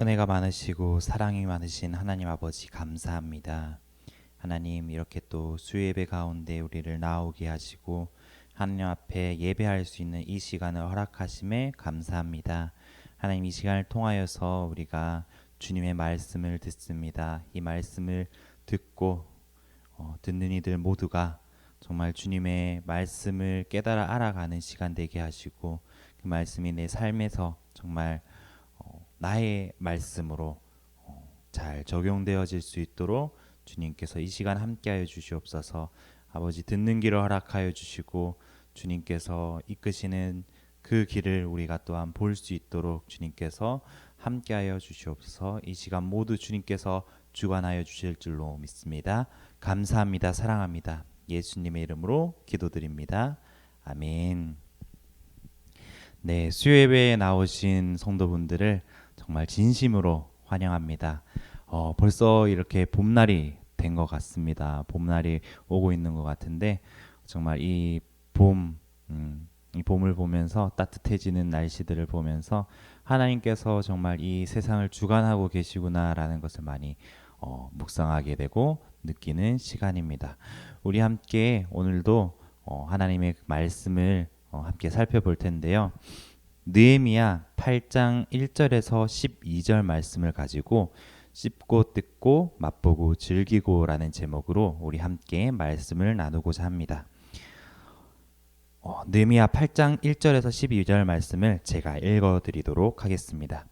은혜가 많으시고 사랑이 많으신 하나님 아버지 감사합니다. 하나님 이렇게 또 수요예배 가운데 우리를 나오게 하시고 하나님 앞에 예배할 수 있는 이 시간을 허락하심에 감사합니다. 하나님 이 시간을 통하여서 우리가 주님의 말씀을 듣습니다. 이 말씀을 듣고 듣는 이들 모두가 정말 주님의 말씀을 깨달아 알아가는 시간 되게 하시고 그 말씀이 내 삶에서 정말 나의 말씀으로 잘 적용되어질 수 있도록 주님께서 이 시간 함께하여 주시옵소서. 아버지 듣는 길을 허락하여 주시고 주님께서 이끄시는 그 길을 우리가 또한 볼 수 있도록 주님께서 함께하여 주시옵소서. 이 시간 모두 주님께서 주관하여 주실 줄로 믿습니다. 감사합니다. 사랑합니다. 예수님의 이름으로 기도드립니다. 아멘. 네, 수요예배에 나오신 성도분들을 정말 진심으로 환영합니다. 벌써 이렇게 봄날이 된 것 같습니다. 봄날이 오고 있는 것 같은데 정말 이 봄을 보면서 따뜻해지는 날씨들을 보면서 하나님께서 정말 이 세상을 주관하고 계시구나라는 것을 많이 묵상하게 되고 느끼는 시간입니다. 우리 함께 오늘도 하나님의 말씀을 함께 살펴볼 텐데요. 느헤미야 8장 1절에서 12절 말씀을 가지고 씹고 뜯고 맛보고 즐기고라는 제목으로 우리 함께 말씀을 나누고자 합니다. 느헤미야 8장 1절에서 12절 말씀을 제가 읽어드리도록 하겠습니다.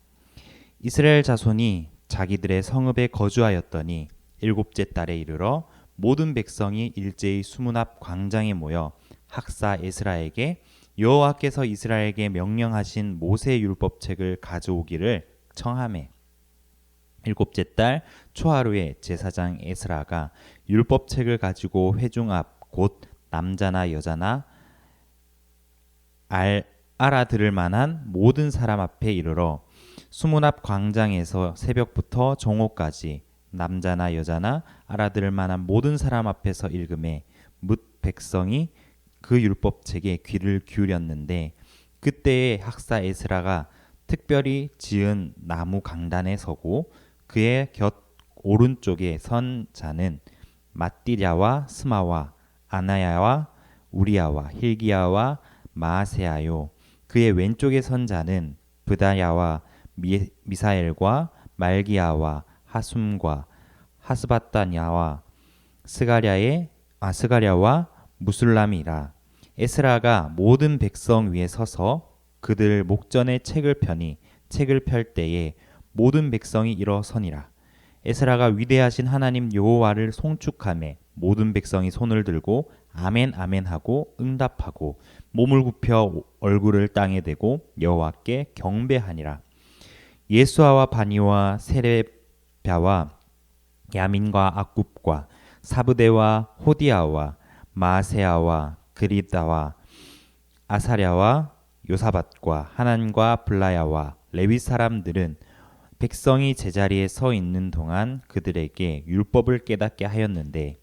이스라엘 자손이 자기들의 성읍에 거주하였더니 일곱째 달에 이르러 모든 백성이 일제히 수문 앞 광장에 모여 학사 에스라에게 여호와께서 이스라엘에게 명령하신 모세 율법책을 가져오기를 청하매 일곱째 달 초하루에 제사장 에스라가 율법책을 가지고 회중 앞 곧 남자나 여자나 알아들을 만한 모든 사람 앞에 이르러 수문 앞 광장에서 새벽부터 정오까지 남자나 여자나 알아들을 만한 모든 사람 앞에서 읽음에 뭇 백성이 그 율법책에 귀를 기울였는데 그때에 학사 에스라가 특별히 지은 나무 강단에 서고 그의 곁 오른쪽에 선 자는 matti랴와 스마와 아나야와 우리야와 hil기야와 마아세야요 그의 왼쪽에 선 자는 브다야와 미사엘과 말기야와 하숨과 하스바다냐와 스가랴와 무술람이라. 에스라가 모든 백성 위에 서서 그들 목전에 책을 펴니 책을 펼 때에 모든 백성이 일어서니라. 에스라가 위대하신 하나님 여호와를 송축하매 모든 백성이 손을 들고 아멘 아멘 하고 응답하고 몸을 굽혀 얼굴을 땅에 대고 여호와께 경배하니라. 예수아와 바니와 세레랴와 야민과 악굽과 사브데와 호디아와 마세아와 그리다와 아사랴와 요사밧과 하난과 블라야와 레위 사람들은 백성이 제자리에 서 있는 동안 그들에게 율법을 깨닫게 하였는데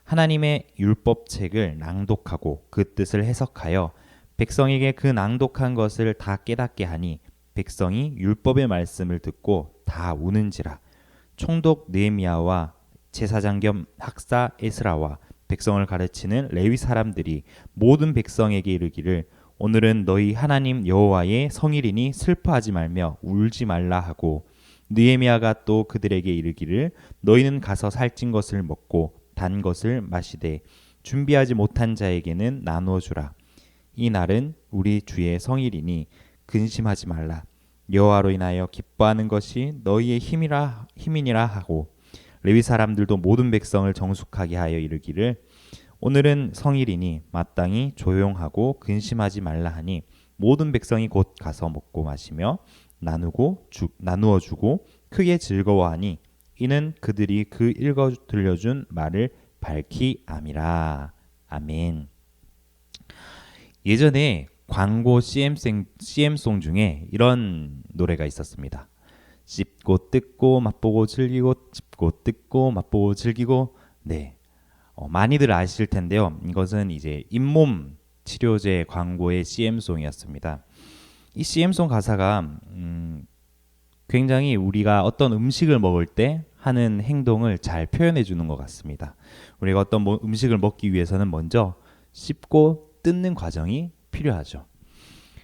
하나님의 율법책을 낭독하고 그 뜻을 해석하여 백성에게 그 낭독한 것을 다 깨닫게 하니 백성이 율법의 말씀을 듣고 다 우는지라. 총독 느헤미야와 제사장 겸 학사 에스라와 백성을 가르치는 레위 사람들이 모든 백성에게 이르기를 오늘은 너희 하나님 여호와의 성일이니 슬퍼하지 말며 울지 말라 하고 느헤미야가 또 그들에게 이르기를 너희는 가서 살찐 것을 먹고 단 것을 마시되 준비하지 못한 자에게는 나누어 주라. 이 날은 우리 주의 성일이니 근심하지 말라. 여호와로 인하여 기뻐하는 것이 너희의 힘이니라 하고 레위 사람들도 모든 백성을 정숙하게 하여 이르기를 오늘은 성일이니 마땅히 조용하고 근심하지 말라 하니 모든 백성이 곧 가서 먹고 마시며 나누어 주고 크게 즐거워하니 이는 그들이 그 읽어 들려준 말을 밝히 암이라. 아멘. 예전에 광고 CM송 중에 이런 노래가 있었습니다. 씹고 뜯고 맛보고 즐기고 씹고 뜯고 맛보고 즐기고. 네, 많이들 아실 텐데요. 이것은 이제 잇몸 치료제 광고의 CM송이었습니다. 이 CM송 가사가 굉장히 우리가 어떤 음식을 먹을 때 하는 행동을 잘 표현해 주는 것 같습니다. 우리가 어떤 음식을 먹기 위해서는 먼저 씹고 뜯는 과정이 필요하죠.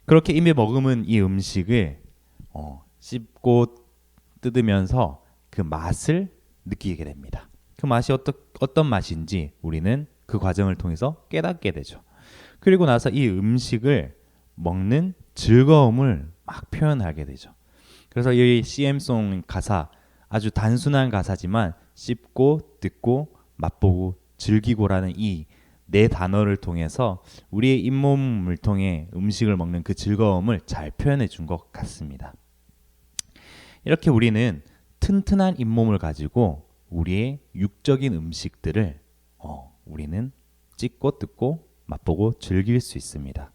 그렇게 입에 머금은 이 음식을 씹고 뜯으면서 그 맛을 느끼게 됩니다. 그 맛이 어떤 맛인지 우리는 그 과정을 통해서 깨닫게 되죠. 그리고 나서 이 음식을 먹는 즐거움을 막 표현하게 되죠. 그래서 이 CM송 가사 아주 단순한 가사지만 씹고 뜯고 맛보고 즐기고라는 이 네 단어를 통해서 우리의 잇몸을 통해 음식을 먹는 그 즐거움을 잘 표현해 준 것 같습니다. 이렇게 우리는 튼튼한 잇몸을 가지고 우리의 육적인 음식들을 우리는 찢고 뜯고 맛보고 즐길 수 있습니다.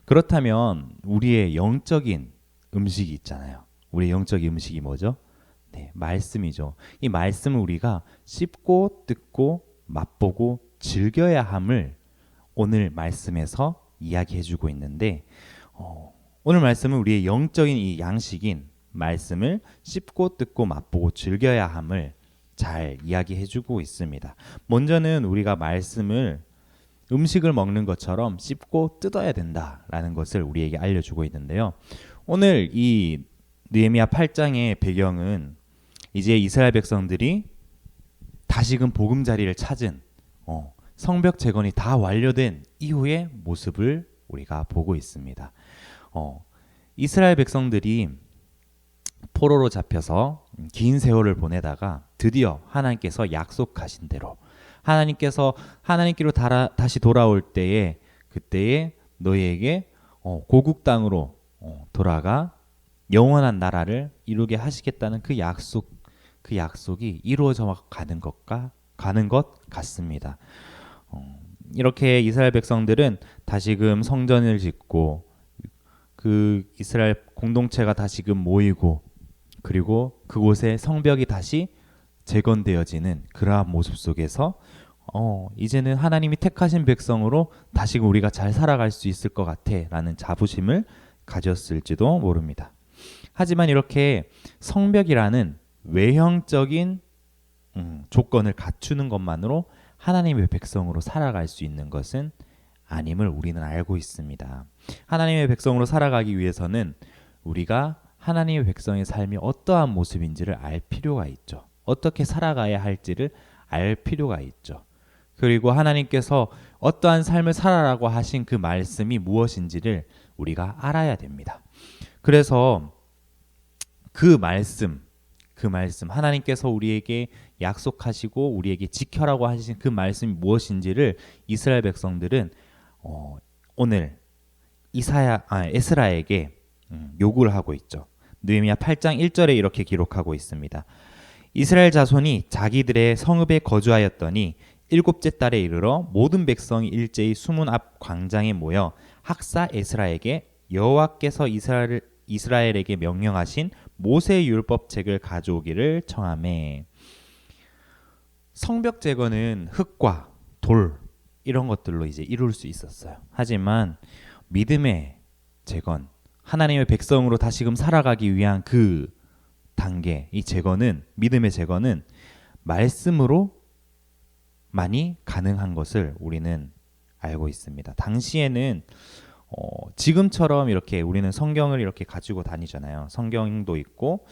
그렇다면 우리의 영적인 음식이 있잖아요. 우리의 영적인 음식이 뭐죠? 네, 말씀이죠. 이 말씀을 우리가 씹고 뜯고 맛보고 즐겨야 함을 오늘 말씀에서 이야기해주고 있는데 오늘 말씀은 우리의 영적인 이 양식인 말씀을 씹고 뜯고 맛보고 즐겨야 함을 잘 이야기해주고 있습니다. 먼저는 우리가 말씀을 음식을 먹는 것처럼 씹고 뜯어야 된다라는 것을 우리에게 알려주고 있는데요. 오늘 이 느헤미야 8장의 배경은 이제 이스라엘 백성들이 다시금 보금자리를 찾은 성벽 재건이 다 완료된 이후의 모습을 우리가 보고 있습니다. 이스라엘 백성들이 포로로 잡혀서 긴 세월을 보내다가 드디어 하나님께서 약속하신 대로 하나님께로 다시 돌아올 때에 그때에 너희에게 고국 땅으로 돌아가 영원한 나라를 이루게 하시겠다는 그 약속이 이루어져 가는 것 같습니다. 이렇게 이스라엘 백성들은 다시금 성전을 짓고 그 이스라엘 공동체가 다시금 모이고 그리고 그곳에 성벽이 다시 재건되어지는 그러한 모습 속에서 이제는 하나님이 택하신 백성으로 다시금 우리가 잘 살아갈 수 있을 것 같아라는 자부심을 가졌을지도 모릅니다. 하지만 이렇게 성벽이라는 외형적인 조건을 갖추는 것만으로 하나님의 백성으로 살아갈 수 있는 것은 아님을 우리는 알고 있습니다. 하나님의 백성으로 살아가기 위해서는 우리가 하나님의 백성의 삶이 어떠한 모습인지를 알 필요가 있죠. 어떻게 살아가야 할지를 알 필요가 있죠. 그리고 하나님께서 어떠한 삶을 살아라고 하신 그 말씀이 무엇인지를 우리가 알아야 됩니다. 그래서 그 말씀 하나님께서 우리에게 약속하시고 우리에게 지켜라고 하신 그 말씀이 무엇인지를 이스라엘 백성들은 오늘 에스라에게 요구를 하고 있죠. 느헤미야 8장 1절에 이렇게 기록하고 있습니다. 이스라엘 자손이 자기들의 성읍에 거주하였더니 일곱째 달에 이르러 모든 백성이 일제히 수문 앞 광장에 모여 학사 에스라에게 여호와께서 이스라엘에게 명령하신 모세의 율법책을 가져오기를 청하매. 성벽 재건은 흙과 돌 이런 것들로 이제 이룰 수 있었어요. 하지만 믿음의 재건, 하나님의 백성으로 다시금 살아가기 위한 그 단계, 이 재건은 믿음의 재건은 말씀으로 많이 가능한 것을 우리는 알고 있습니다. 당시에는 지금처럼 이렇게 우리는 성경을 이렇게 가지고 다니잖아요. 성경도 있고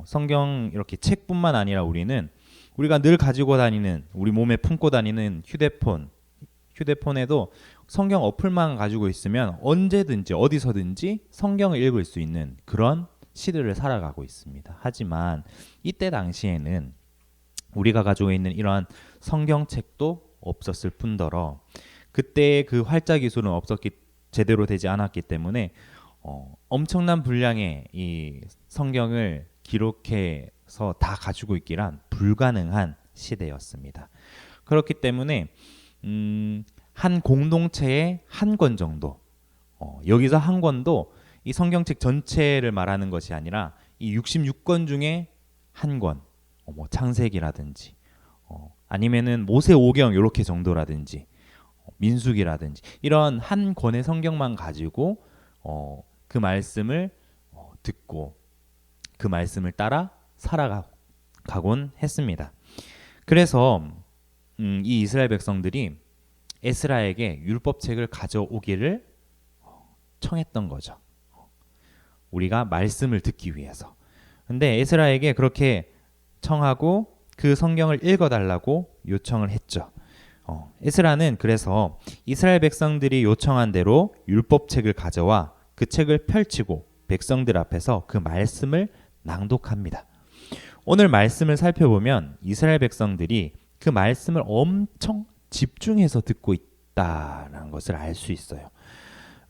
성경 이렇게 책뿐만 아니라 우리가 늘 가지고 다니는 우리 몸에 품고 다니는 휴대폰에도 성경 어플만 가지고 있으면 언제든지 어디서든지 성경을 읽을 수 있는 그런 시대를 살아가고 있습니다. 하지만 이때 당시에는 우리가 가지고 있는 이러한 성경책도 없었을 뿐더러 그때의 그 활자 기술은 제대로 되지 않았기 때문에 엄청난 분량의 이 성경을 기록해서 다 가지고 있기란 불가능한 시대였습니다. 그렇기 때문에 한 공동체에 한 권 정도, 여기서 한 권도 이 성경책 전체를 말하는 것이 아니라 이 66권 중에 한 권, 뭐 창세기라든지 아니면은 모세오경 이렇게 정도라든지 민수기라든지 이런 한 권의 성경만 가지고 그 말씀을 듣고 그 말씀을 따라 살아가곤 했습니다. 그래서 이 이스라엘 백성들이 에스라에게 율법책을 가져오기를 청했던 거죠. 우리가 말씀을 듣기 위해서. 근데 에스라에게 그렇게 청하고 그 성경을 읽어달라고 요청을 했죠. 에스라는 그래서 이스라엘 백성들이 요청한 대로 율법책을 가져와 그 책을 펼치고 백성들 앞에서 그 말씀을 낭독합니다. 오늘 말씀을 살펴보면 이스라엘 백성들이 그 말씀을 엄청 집중해서 듣고 있다라는 것을 알 수 있어요.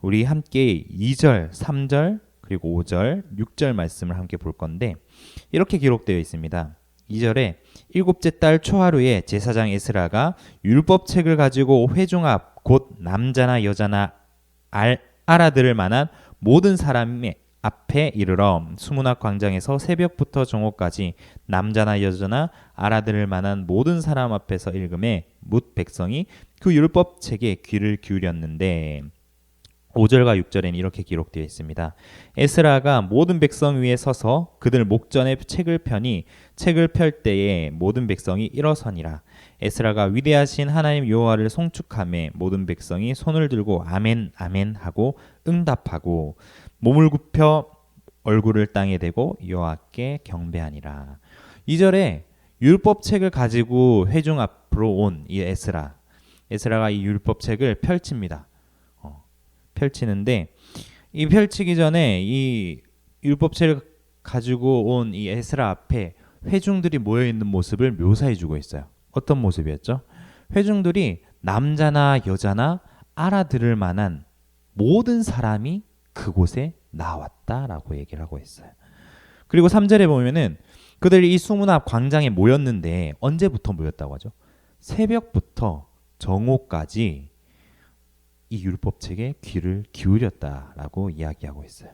우리 함께 2절, 3절, 그리고 5절, 6절 말씀을 함께 볼 건데 이렇게 기록되어 있습니다. 2절에 일곱째 달 초하루에 제사장 에스라가 율법책을 가지고 회중 앞 곧 남자나 여자나 알아들을 만한 모든 사람의 앞에 이르러 수문학 광장에서 새벽부터 정오까지 남자나 여자나 알아들을 만한 모든 사람 앞에서 읽음에 뭇 백성이 그 율법책에 귀를 기울였는데 5절과 6절에는 이렇게 기록되어 있습니다. 에스라가 모든 백성 위에 서서 그들 목전에 책을 펴니 책을 펼 때에 모든 백성이 일어서니라. 에스라가 위대하신 하나님 여호와를 송축하며 모든 백성이 손을 들고 아멘 아멘 하고 응답하고 몸을 굽혀 얼굴을 땅에 대고 여호와께 경배하니라. 2절에 율법책을 가지고 회중 앞으로 온 이 에스라가 이 율법책을 펼칩니다. 펼치는데 이 펼치기 전에 이 율법책을 가지고 온 이 에스라 앞에 회중들이 모여 있는 모습을 묘사해 주고 있어요. 어떤 모습이었죠? 회중들이 남자나 여자나 알아들을 만한 모든 사람이 그곳에 나왔다라고 얘기를 하고 있어요. 그리고 3절에 보면은 그들이 이 수문 앞 광장에 모였는데 언제부터 모였다고 하죠? 새벽부터 정오까지 이 율법책에 귀를 기울였다라고 이야기하고 있어요.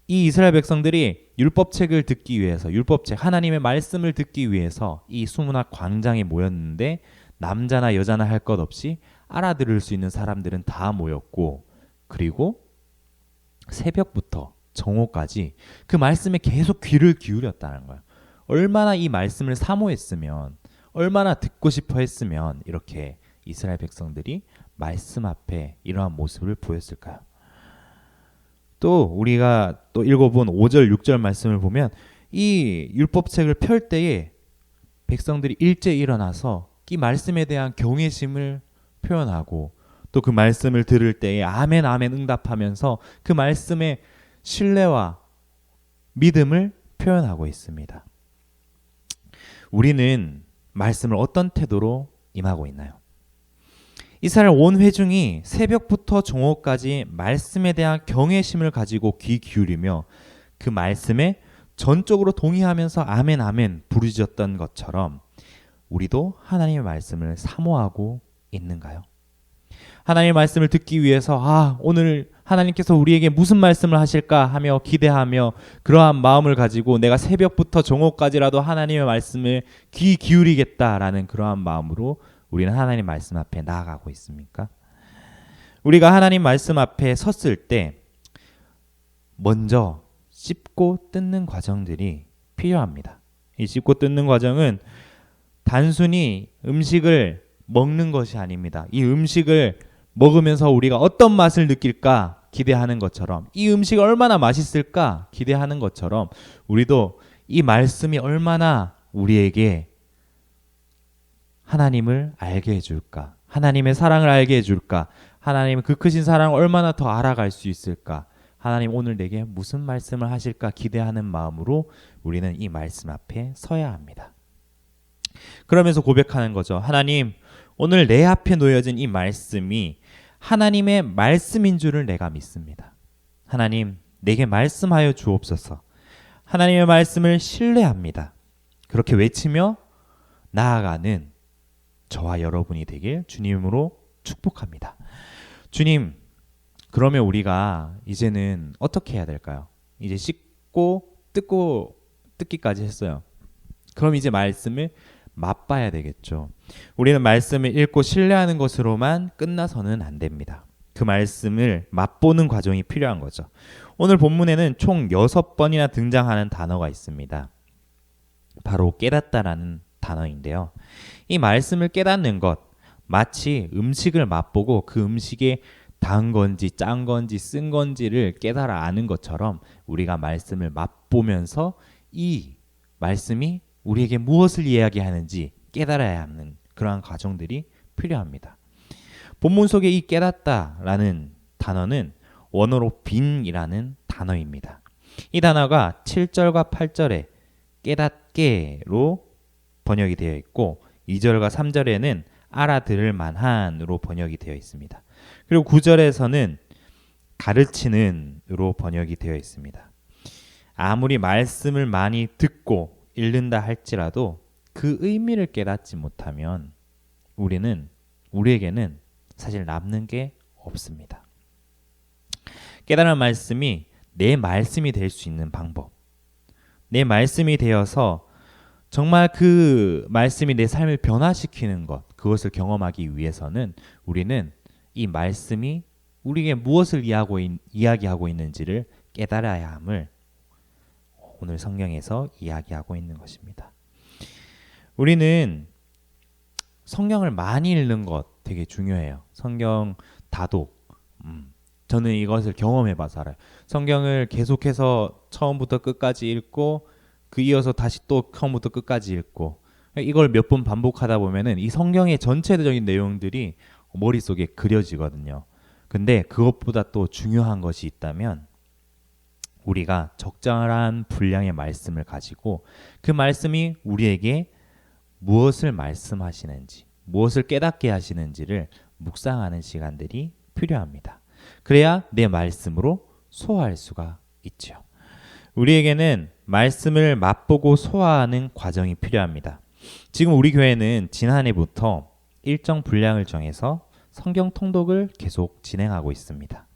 이 이스라엘 백성들이 율법책을 듣기 위해서 율법책 하나님의 말씀을 듣기 위해서 이 수문학 광장에 모였는데 남자나 여자나 할 것 없이 알아들을 수 있는 사람들은 다 모였고 그리고 새벽부터 정오까지 그 말씀에 계속 귀를 기울였다는 거예요. 얼마나 이 말씀을 사모했으면 얼마나 듣고 싶어 했으면 이렇게 이스라엘 백성들이 말씀 앞에 이러한 모습을 보였을까요? 또 우리가 또 읽어본 5절 6절 말씀을 보면 이 율법책을 펼 때에 백성들이 일제히 일어나서 이 말씀에 대한 경외심을 표현하고 또 그 말씀을 들을 때에 아멘 아멘 응답하면서 그 말씀의 신뢰와 믿음을 표현하고 있습니다. 우리는 말씀을 어떤 태도로 임하고 있나요? 이스라엘 온 회중이 새벽부터 정오까지 말씀에 대한 경외심을 가지고 귀 기울이며 그 말씀에 전적으로 동의하면서 아멘 아멘 부르짖었던 것처럼 우리도 하나님의 말씀을 사모하고 있는가요? 하나님의 말씀을 듣기 위해서 오늘 하나님께서 우리에게 무슨 말씀을 하실까 하며 기대하며 그러한 마음을 가지고 내가 새벽부터 정오까지라도 하나님의 말씀을 귀 기울이겠다라는 그러한 마음으로 우리는 하나님 말씀 앞에 나아가고 있습니까? 우리가 하나님 말씀 앞에 섰을 때 먼저 씹고 뜯는 과정들이 필요합니다. 이 씹고 뜯는 과정은 단순히 음식을 먹는 것이 아닙니다. 이 음식을 먹으면서 우리가 어떤 맛을 느낄까 기대하는 것처럼 이 음식이 얼마나 맛있을까 기대하는 것처럼 우리도 이 말씀이 얼마나 우리에게 하나님을 알게 해줄까? 하나님의 사랑을 알게 해줄까? 하나님의 그 크신 사랑을 얼마나 더 알아갈 수 있을까? 하나님 오늘 내게 무슨 말씀을 하실까 기대하는 마음으로 우리는 이 말씀 앞에 서야 합니다. 그러면서 고백하는 거죠. 하나님, 오늘 내 앞에 놓여진 이 말씀이 하나님의 말씀인 줄을 내가 믿습니다. 하나님, 내게 말씀하여 주옵소서. 하나님의 말씀을 신뢰합니다. 그렇게 외치며 나아가는 저와 여러분이 되길 주님으로 축복합니다. 주님, 그러면 우리가 이제는 어떻게 해야 될까요? 이제 씹고 뜯기까지 했어요. 그럼 이제 말씀을 맛봐야 되겠죠. 우리는 말씀을 읽고 신뢰하는 것으로만 끝나서는 안 됩니다. 그 말씀을 맛보는 과정이 필요한 거죠. 오늘 본문에는 총 6번이나 등장하는 단어가 있습니다. 바로 깨닫다라는 단어인데요. 이 말씀을 깨닫는 것, 마치 음식을 맛보고 그 음식에 단 건지 짠 건지 쓴 건지를 깨달아 아는 것처럼 우리가 말씀을 맛보면서 이 말씀이 우리에게 무엇을 이야기하는지 깨달아야 하는 그러한 과정들이 필요합니다. 본문 속에 이 깨닫다라는 단어는 원어로 빈이라는 단어입니다. 이 단어가 7절과 8절에 깨닫게로 번역이 되어 있고 2절과 3절에는 알아들을 만한으로 번역이 되어 있습니다. 그리고 9절에서는 가르치는으로 번역이 되어 있습니다. 아무리 말씀을 많이 듣고 읽는다 할지라도 그 의미를 깨닫지 못하면 우리에게는 사실 남는 게 없습니다. 깨달은 말씀이 내 말씀이 될 수 있는 방법, 내 말씀이 되어서 정말 그 말씀이 내 삶을 변화시키는 것, 그것을 경험하기 위해서는 우리는 이 말씀이 우리에게 무엇을 이야기하고 있는지를 깨달아야 함을 오늘 성경에서 이야기하고 있는 것입니다. 우리는 성경을 많이 읽는 것 되게 중요해요. 성경 다독. 저는 이것을 경험해봐서 알아요. 성경을 계속해서 처음부터 끝까지 읽고 그 이어서 다시 또 처음부터 끝까지 읽고 이걸 몇 번 반복하다 보면은 이 성경의 전체적인 내용들이 머릿속에 그려지거든요. 근데 그것보다 또 중요한 것이 있다면 우리가 적절한 분량의 말씀을 가지고 그 말씀이 우리에게 무엇을 말씀하시는지, 무엇을 깨닫게 하시는지를 묵상하는 시간들이 필요합니다. 그래야 내 말씀으로 소화할 수가 있죠. 우리에게는 말씀을 맛보고 소화하는 과정이 필요합니다. 지금 우리 교회는 지난해부터 일정 분량을 정해서 성경 통독을 계속 진행하고 있습니다.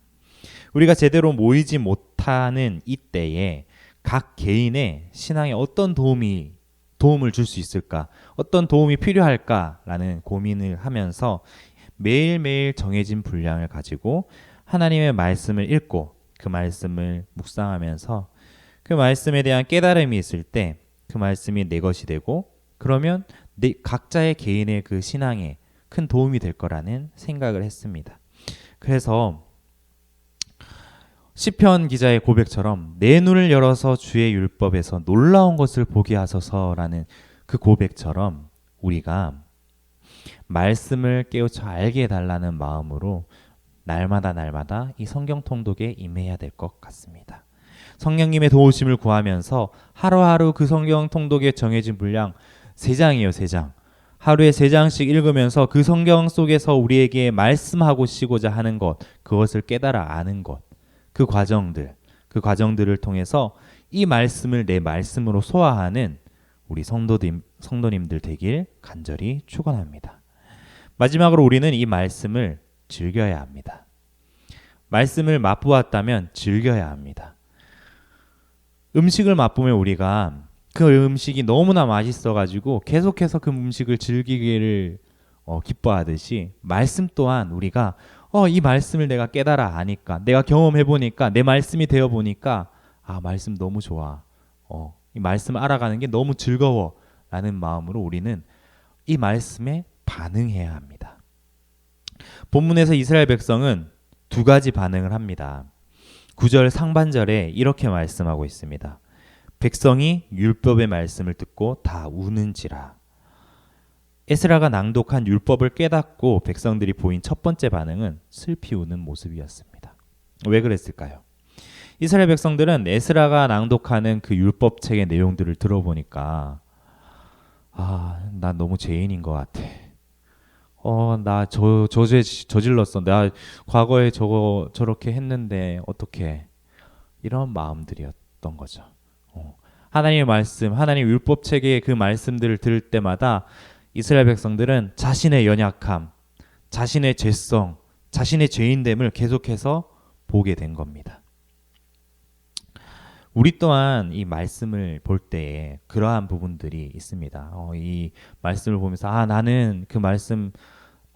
우리가 제대로 모이지 못하는 이때에 각 개인의 신앙에 어떤 도움을 줄 수 있을까? 어떤 도움이 필요할까라는 고민을 하면서 매일매일 정해진 분량을 가지고 하나님의 말씀을 읽고 그 말씀을 묵상하면서 그 말씀에 대한 깨달음이 있을 때 그 말씀이 내 것이 되고 그러면 각자의 개인의 그 신앙에 큰 도움이 될 거라는 생각을 했습니다. 그래서 시편 기자의 고백처럼 내 눈을 열어서 주의 율법에서 놀라운 것을 보게 하소서라는 그 고백처럼 우리가 말씀을 깨우쳐 알게 해달라는 마음으로 날마다 이 성경 통독에 임해야 될 것 같습니다. 성령님의 도우심을 구하면서 하루하루 그 성경 통독에 정해진 분량 3장이에요. 3장. 하루에 3장씩 읽으면서 그 성경 속에서 우리에게 말씀하고시고자 하는 것, 그것을 깨달아 아는 것, 그 과정들을 통해서 이 말씀을 내 말씀으로 소화하는 우리 성도님들 되길 간절히 축원합니다. 마지막으로 우리는 이 말씀을 즐겨야 합니다. 말씀을 맛보았다면 즐겨야 합니다. 음식을 맛보면 우리가 그 음식이 너무나 맛있어가지고 계속해서 그 음식을 즐기기를 기뻐하듯이 말씀 또한 우리가 이 말씀을 내가 깨달아 아니까 내가 경험해보니까 내 말씀이 되어보니까 말씀 너무 좋아. 이 말씀 알아가는 게 너무 즐거워 라는 마음으로 우리는 이 말씀에 반응해야 합니다. 본문에서 이스라엘 백성은 2가지 반응을 합니다. 9절 상반절에 이렇게 말씀하고 있습니다. 백성이 율법의 말씀을 듣고 다 우는지라. 에스라가 낭독한 율법을 깨닫고 백성들이 보인 첫 번째 반응은 슬피 우는 모습이었습니다. 왜 그랬을까요? 이스라엘 백성들은 에스라가 낭독하는 그 율법책의 내용들을 들어보니까 나 너무 죄인인 것 같아. 나 저죄 저질렀어. 나 과거에 저렇게 했는데 어떡해. 이런 마음들이었던 거죠. 하나님의 말씀, 하나님 율법책의 그 말씀들을 들을 때마다 이스라엘 백성들은 자신의 연약함, 자신의 죄성, 자신의 죄인됨을 계속해서 보게 된 겁니다. 우리 또한 이 말씀을 볼 때에 그러한 부분들이 있습니다. 이 말씀을 보면서 나는 그 말씀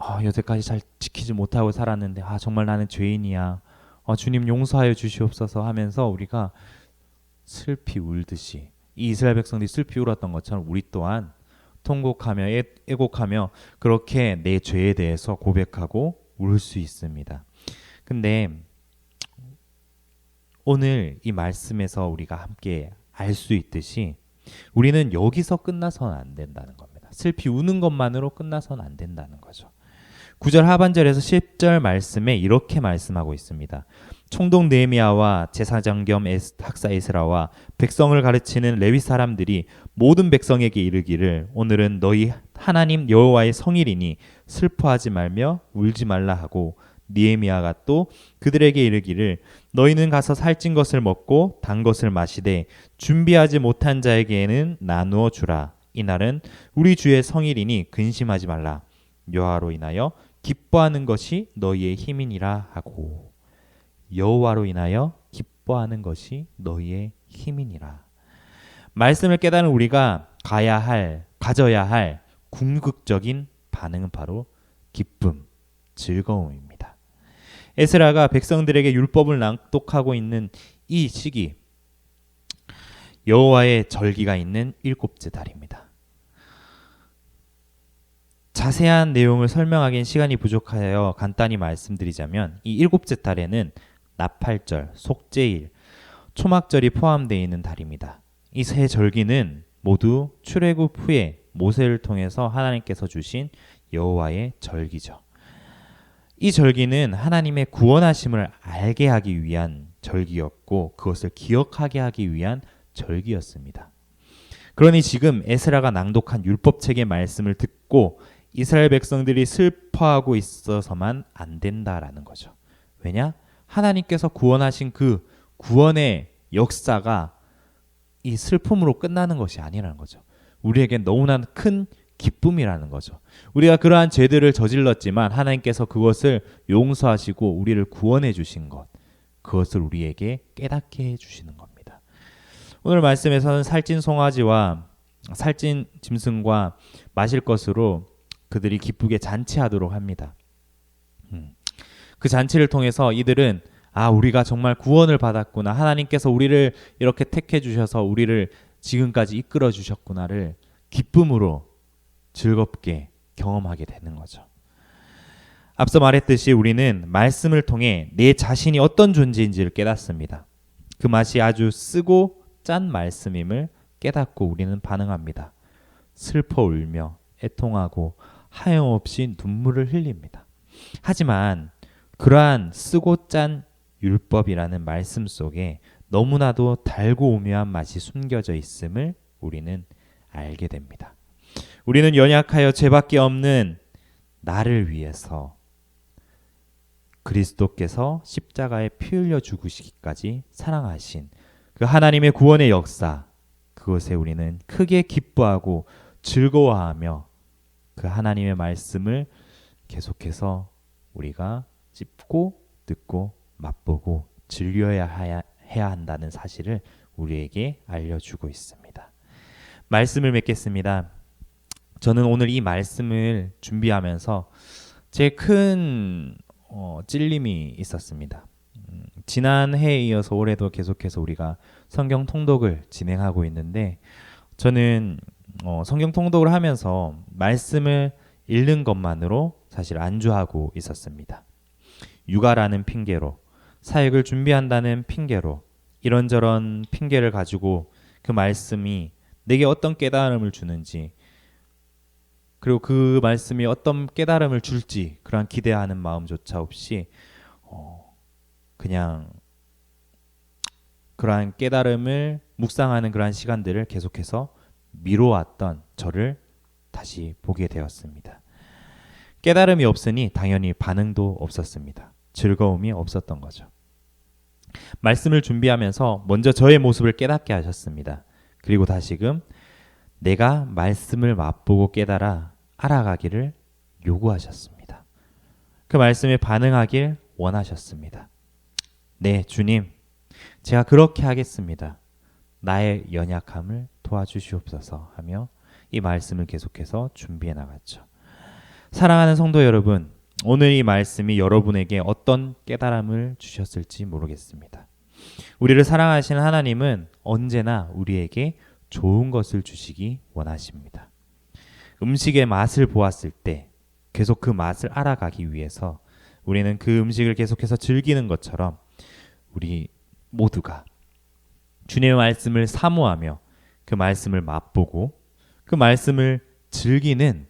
여태까지 잘 지키지 못하고 살았는데 정말 나는 죄인이야. 주님 용서하여 주시옵소서 하면서 우리가 슬피 울듯이 이 이스라엘 백성들이 슬피 울었던 것처럼 우리 또한 통곡하며 애곡하며 그렇게 내 죄에 대해서 고백하고 울 수 있습니다. 근데 오늘 이 말씀에서 우리가 함께 알 수 있듯이 우리는 여기서 끝나서는 안 된다는 겁니다. 슬피 우는 것만으로 끝나서는 안 된다는 거죠. 9절 하반절에서 10절 말씀에 이렇게 말씀하고 있습니다. 총독 느헤미야와 제사장 겸 학사 에스라와 백성을 가르치는 레위 사람들이 모든 백성에게 이르기를 오늘은 너희 하나님 여호와의 성일이니 슬퍼하지 말며 울지 말라 하고 느헤미야가 또 그들에게 이르기를 너희는 가서 살찐 것을 먹고 단 것을 마시되 준비하지 못한 자에게는 나누어 주라. 이날은 우리 주의 성일이니 근심하지 말라. 여호와로 인하여 기뻐하는 것이 너희의 힘이니라 하고 여호와로 인하여 기뻐하는 것이 너희의 힘이니라. 말씀을 깨달은 우리가 가져야 할 궁극적인 반응은 바로 기쁨, 즐거움입니다. 에스라가 백성들에게 율법을 낭독하고 있는 이 시기, 여호와의 절기가 있는 일곱째 달입니다. 자세한 내용을 설명하기엔 시간이 부족하여 간단히 말씀드리자면 이 일곱째 달에는 나팔절, 속죄일, 초막절이 포함되어 있는 달입니다. 이 세 절기는 모두 출애굽 후에 모세를 통해서 하나님께서 주신 여호와의 절기죠. 이 절기는 하나님의 구원하심을 알게 하기 위한 절기였고 그것을 기억하게 하기 위한 절기였습니다. 그러니 지금 에스라가 낭독한 율법책의 말씀을 듣고 이스라엘 백성들이 슬퍼하고 있어서만 안 된다라는 거죠. 왜냐? 하나님께서 구원하신 그 구원의 역사가 이 슬픔으로 끝나는 것이 아니라는 거죠. 우리에겐 너무나 큰 기쁨이라는 거죠. 우리가 그러한 죄들을 저질렀지만 하나님께서 그것을 용서하시고 우리를 구원해 주신 것, 그것을 우리에게 깨닫게 해 주시는 겁니다. 오늘 말씀에서는 살찐 송아지와 살찐 짐승과 마실 것으로 그들이 기쁘게 잔치하도록 합니다. 그 잔치를 통해서 이들은 우리가 정말 구원을 받았구나. 하나님께서 우리를 이렇게 택해 주셔서 우리를 지금까지 이끌어 주셨구나를 기쁨으로 즐겁게 경험하게 되는 거죠. 앞서 말했듯이 우리는 말씀을 통해 내 자신이 어떤 존재인지를 깨닫습니다. 그 맛이 아주 쓰고 짠 말씀임을 깨닫고 우리는 반응합니다. 슬퍼 울며 애통하고 하염없이 눈물을 흘립니다. 하지만 그러한 쓰고 짠 율법이라는 말씀 속에 너무나도 달고 오묘한 맛이 숨겨져 있음을 우리는 알게 됩니다. 우리는 연약하여 죄밖에 없는 나를 위해서 그리스도께서 십자가에 피 흘려 죽으시기까지 사랑하신 그 하나님의 구원의 역사, 그것에 우리는 크게 기뻐하고 즐거워하며 그 하나님의 말씀을 계속해서 우리가 짚고 듣고 맛보고 즐겨야 해야 한다는 사실을 우리에게 알려주고 있습니다. 말씀을 맺겠습니다. 저는 오늘 이 말씀을 준비하면서 제 큰 찔림이 있었습니다. 지난 해에 이어서 올해도 계속해서 우리가 성경 통독을 진행하고 있는데 저는 성경 통독을 하면서 말씀을 읽는 것만으로 사실 안주하고 있었습니다. 육아라는 핑계로, 사역을 준비한다는 핑계로 이런저런 핑계를 가지고 그 말씀이 내게 어떤 깨달음을 주는지, 그리고 그 말씀이 어떤 깨달음을 줄지 그러한 기대하는 마음조차 없이 그냥 그러한 깨달음을 묵상하는 그러한 시간들을 계속해서 미뤄왔던 저를 다시 보게 되었습니다. 깨달음이 없으니 당연히 반응도 없었습니다. 즐거움이 없었던 거죠. 말씀을 준비하면서 먼저 저의 모습을 깨닫게 하셨습니다. 그리고 다시금 내가 말씀을 맛보고 깨달아 알아가기를 요구하셨습니다. 그 말씀에 반응하길 원하셨습니다. 네, 주님, 제가 그렇게 하겠습니다. 나의 연약함을 도와주시옵소서 하며 이 말씀을 계속해서 준비해 나갔죠. 사랑하는 성도 여러분, 오늘 이 말씀이 여러분에게 어떤 깨달음을 주셨을지 모르겠습니다. 우리를 사랑하시는 하나님은 언제나 우리에게 좋은 것을 주시기 원하십니다. 음식의 맛을 보았을 때 계속 그 맛을 알아가기 위해서 우리는 그 음식을 계속해서 즐기는 것처럼 우리 모두가 주님의 말씀을 사모하며 그 말씀을 맛보고 그 말씀을 즐기는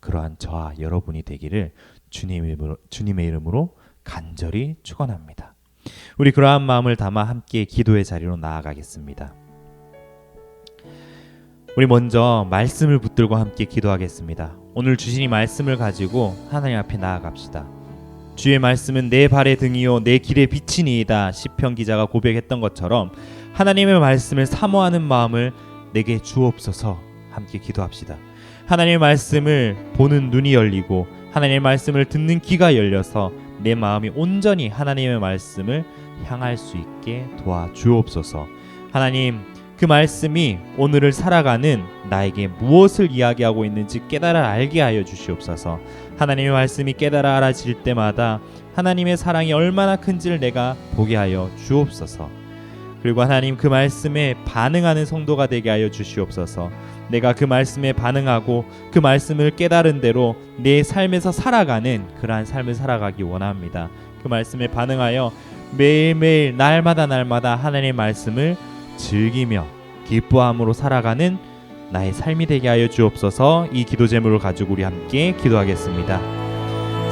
그러한 저와 여러분이 되기를 주님의 이름으로 간절히 축원합니다. 우리 그러한 마음을 담아 함께 기도의 자리로 나아가겠습니다. 우리 먼저 말씀을 붙들고 함께 기도하겠습니다. 오늘 주신 이 말씀을 가지고 하나님 앞에 나아갑시다. 주의 말씀은 내 발의 등이요 내 길의 빛이니이다. 시편 기자가 고백했던 것처럼 하나님의 말씀을 사모하는 마음을 내게 주옵소서. 함께 기도합시다. 하나님의 말씀을 보는 눈이 열리고 하나님의 말씀을 듣는 귀가 열려서 내 마음이 온전히 하나님의 말씀을 향할 수 있게 도와주옵소서. 하나님, 그 말씀이 오늘을 살아가는 나에게 무엇을 이야기하고 있는지 깨달아 알게 하여 주시옵소서. 하나님의 말씀이 깨달아 알아질 때마다 하나님의 사랑이 얼마나 큰지를 내가 보게 하여 주옵소서. 그리고 하나님, 그 말씀에 반응하는 성도가 되게 하여 주시옵소서. 내가 그 말씀에 반응하고 그 말씀을 깨달은 대로 내 삶에서 살아가는 그러한 삶을 살아가기 원합니다. 그 말씀에 반응하여 매일매일 날마다 하나님의 말씀을 즐기며 기뻐함으로 살아가는 나의 삶이 되게 하여 주옵소서. 이 기도 제목을 가지고 우리 함께 기도하겠습니다.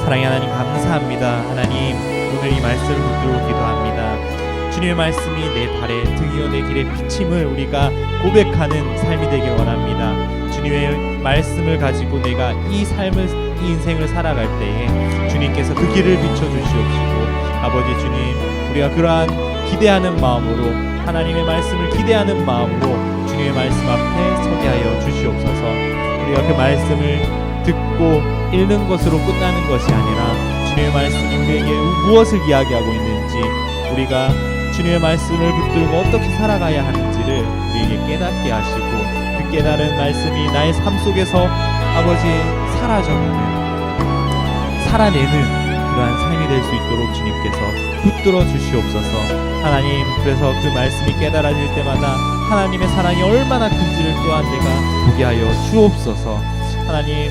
사랑의 하나님, 감사합니다. 하나님, 오늘 이 말씀을 붙들고 기도합니다. 주님의 말씀이 내 발의 등이요 내 길의 비침을 우리가 고백하는 삶이 되길 원합니다. 주님의 말씀을 가지고 내가 이 인생을 살아갈 때에 주님께서 그 길을 비춰주시옵시고, 아버지 주님, 우리가 그러한 기대하는 마음으로, 하나님의 말씀을 기대하는 마음으로 주님의 말씀 앞에 서게 하여 주시옵소서. 우리가 그 말씀을 듣고 읽는 것으로 끝나는 것이 아니라 주님의 말씀이 우리에게 무엇을 이야기하고 있는지, 우리가 주님의 말씀을 붙들고 어떻게 살아가야 하는지를 우리에게 깨닫게 하시고, 그 깨달은 말씀이 나의 삶 속에서 아버지 살아내는 그러한 삶이 될 수 있도록 주님께서 붙들어 주시옵소서. 하나님, 그래서 그 말씀이 깨달아질 때마다 하나님의 사랑이 얼마나 큰지를 또한 내가 보게 하여 주옵소서. 하나님,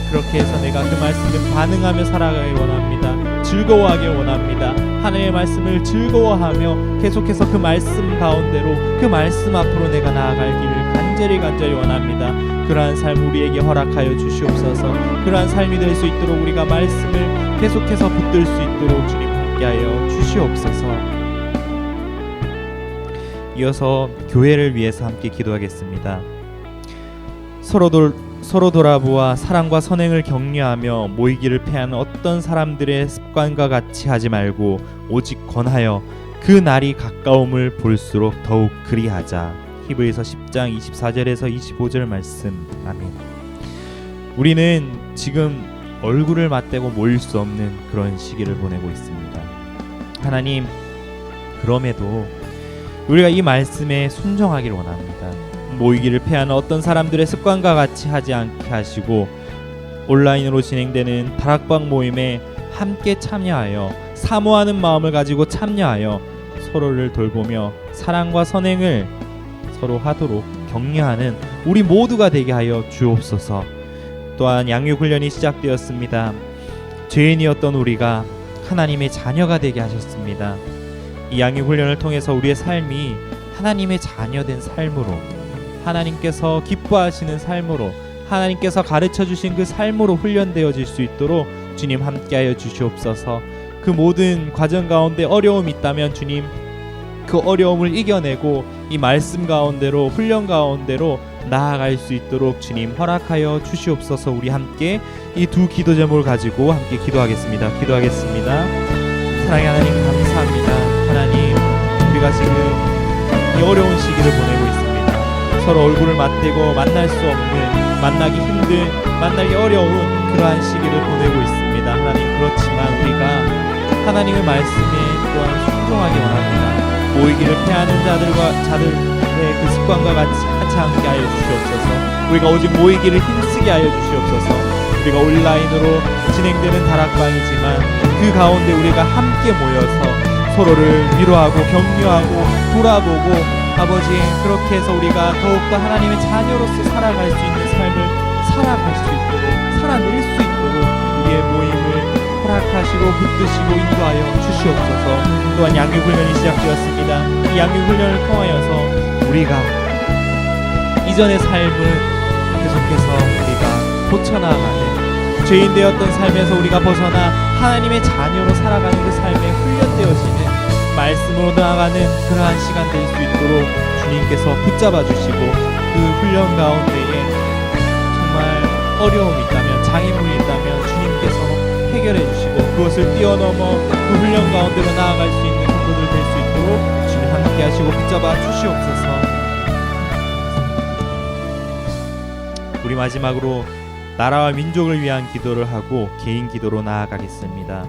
그렇게 해서 내가 그 말씀에 반응하며 살아가길 원합니다. 즐거워하길 원합니다. 하나님의 말씀을 즐거워하며 계속해서 그 말씀 가운데로, 그 말씀 앞으로 내가 나아갈 길을 간절히 원합니다. 그러한 삶 우리에게 허락하여 주시옵소서. 그러한 삶이 될 수 있도록 우리가 말씀을 계속해서 붙들 수 있도록 주님 함께하여 주시옵소서. 이어서 교회를 위해서 함께 기도하겠습니다. 서로 돌아보아 사랑과 선행을 격려하며 모이기를 패하는 어떤 사람들의 습관과 같이 하지 말고 오직 권하여 그 날이 가까움을 볼수록 더욱 그리하자. 히브리서 10장 24절에서 25절 말씀. 아멘. 우리는 지금 얼굴을 맞대고 모일 수 없는 그런 시기를 보내고 있습니다. 하나님, 그럼에도 우리가 이 말씀에 순종하길 원합니다. 모이기를 패하는 어떤 사람들의 습관과 같이 하지 않게 하시고, 온라인으로 진행되는 다락방 모임에 함께 참여하여 사모하는 마음을 가지고 참여하여 서로를 돌보며 사랑과 선행을 서로 하도록 격려하는 우리 모두가 되게 하여 주옵소서. 또한 양육훈련이 시작되었습니다. 죄인이었던 우리가 하나님의 자녀가 되게 하셨습니다. 이 양육훈련을 통해서 우리의 삶이 하나님의 자녀된 삶으로, 하나님께서 기뻐하시는 삶으로, 하나님께서 가르쳐주신 그 삶으로 훈련되어질 수 있도록 주님 함께하여 주시옵소서. 그 모든 과정 가운데 어려움이 있다면 주님, 그 어려움을 이겨내고 이 말씀 가운데로, 훈련 가운데로 나아갈 수 있도록 주님 허락하여 주시옵소서. 우리 함께 이 두 기도 제목을 가지고 함께 기도하겠습니다. 사랑의 하나님, 감사합니다. 하나님, 우리가 지금 이 어려운 시기를 보내고 있습니다. 서로 얼굴을 맞대고 만날 수 없는, 만나기 힘든, 만나기 어려운 그러한 시기를 보내고 있습니다. 하나님, 그렇지만 우리가 하나님의 말씀에 또한 순종하기 원합니다. 모이기를 패하는 자들의 그 습관과 같이 않게 하여 주시옵소서. 우리가 오직 모이기를 힘쓰게 하여 주시옵소서. 우리가 온라인으로 진행되는 다락방이지만 그 가운데 우리가 함께 모여서 서로를 위로하고 격려하고 돌아보고 아버지, 그렇게 해서 우리가 더욱더 하나님의 자녀로서 살아갈 수 있는 삶을 살아갈 수 있도록, 살아낼 수 있도록 우리의 모임을 허락하시고 붙드시고 인도하여 주시옵소서. 또한 양육훈련이 시작되었습니다. 이 양육훈련을 통하여서 우리가 이전의 삶을 계속해서 우리가 고쳐나가는, 죄인 되었던 삶에서 우리가 벗어나 하나님의 자녀로 살아가는 그 삶에 훈련되어지는, 말씀으로 나아가는 그러한 시간 될 수 있도록 주님께서 붙잡아 주시고, 그 훈련 가운데에 정말 어려움이 있다면, 장애물이 있다면 주님께서 해결해 주시고 그것을 뛰어넘어 그 훈련 가운데로 나아갈 수 있는 성도들 될 수 있도록 주님 함께 하시고 붙잡아 주시옵소서. 우리 마지막으로 나라와 민족을 위한 기도를 하고 개인 기도로 나아가겠습니다.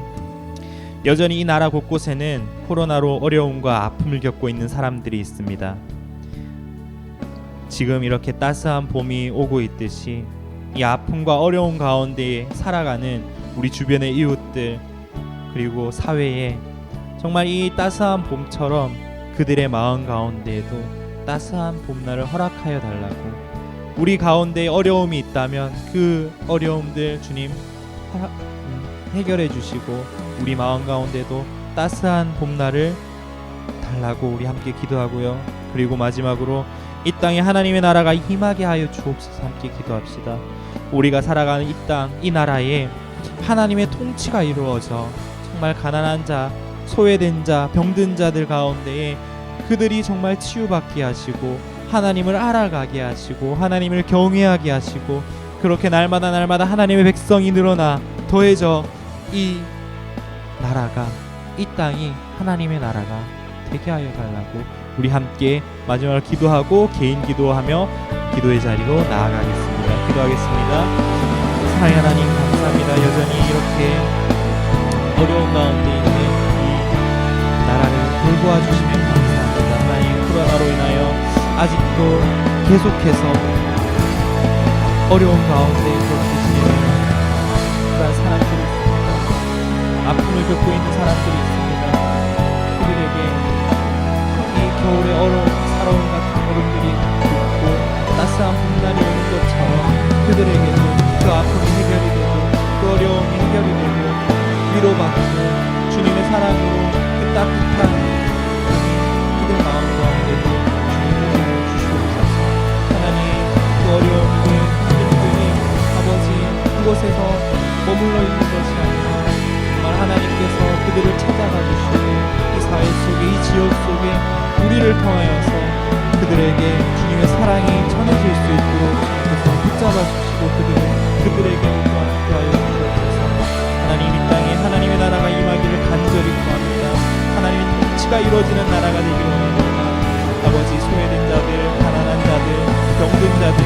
여전히 이 나라 곳곳에는 코로나로 어려움과 아픔을 겪고 있는 사람들이 있습니다. 지금 이렇게 따스한 봄이 오고 있듯이 이 아픔과 어려움 가운데 살아가는 우리 주변의 이웃들, 그리고 사회에 정말 이 따스한 봄처럼 그들의 마음 가운데에도 따스한 봄날을 허락하여 달라고, 우리 가운데 어려움이 있다면 그 어려움들 주님 해결해 주시고 우리 마음 가운데도 따스한 봄날을 달라고 우리 함께 기도하고요. 그리고 마지막으로 이 땅에 하나님의 나라가 임하게 하여 주옵소서. 함께 기도합시다. 우리가 살아가는 이 땅, 이 나라에 하나님의 통치가 이루어져 정말 가난한 자, 소외된 자, 병든 자들 가운데에 그들이 정말 치유받게 하시고 하나님을 알아가게 하시고 하나님을 경외하게 하시고, 그렇게 날마다 하나님의 백성이 늘어나 더해져 이 나라가, 이 땅이 하나님의 나라가 되게 하여 달라고 우리 함께 마지막으로 기도하고 개인 기도하며 기도의 자리로 나아가겠습니다. 기도하겠습니다. 사랑의 하나님, 감사합니다. 여전히 이렇게 어려운 가운데 있는 이 나라를 돌보아 주시면 감사합니다. 하나님, 코로나로 인하여 아직도 계속해서 어려운 가운데 계시는 그런 사람들이 있습니다. 아픔을 겪고 있는 사람들이 있습니다. 그들에게 이 겨울의 사러움 같은 얼음들이 있고 따스한 봄날이 오는 것처럼 그들에게도 그 아픔이 해결이 되고 그 어려움이 해결이 되고 위로받고 주님의 사랑으로 그 따뜻한 그들 마음 가운데도 주님을 주시옵소서. 하나님, 그 어려움이 힘들이 아버지 그곳에서 머물러 있는 것이 아니라 정말 하나님께서 그들을 찾아가 주시고 이 사회 속에, 이 지역 속에 우리를 통하여서 그들에게 주님의 사랑이 전해질 수 있도록 주님께서 붙잡아 주시고 그들에게 인도하여 주옵소서. 하나님, 이 땅에 하나님의 나라가 임하기를 간절히 구합니다. 하나님의 통치가 이루어지는 나라가 되기를 원합니다. 아버지, 소외된 자들, 가난한 자들, 병든 자들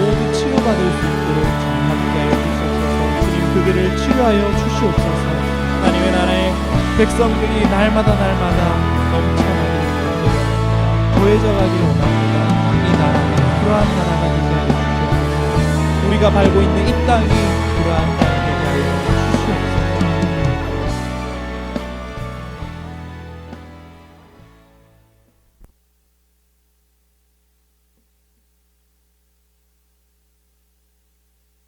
모두 치료받을 수 있도록 주님 함께하여 주시옵소서. 주님, 그들을 치료하여 주시옵소서. 하나님의 나라의 백성들이 날마다 넘쳐나게 더해져 가기를 원합니다. 이 나라가 그러한 나라가 되게 하여 주시옵소서. 우리가 밟고 있는 이 땅이 그러한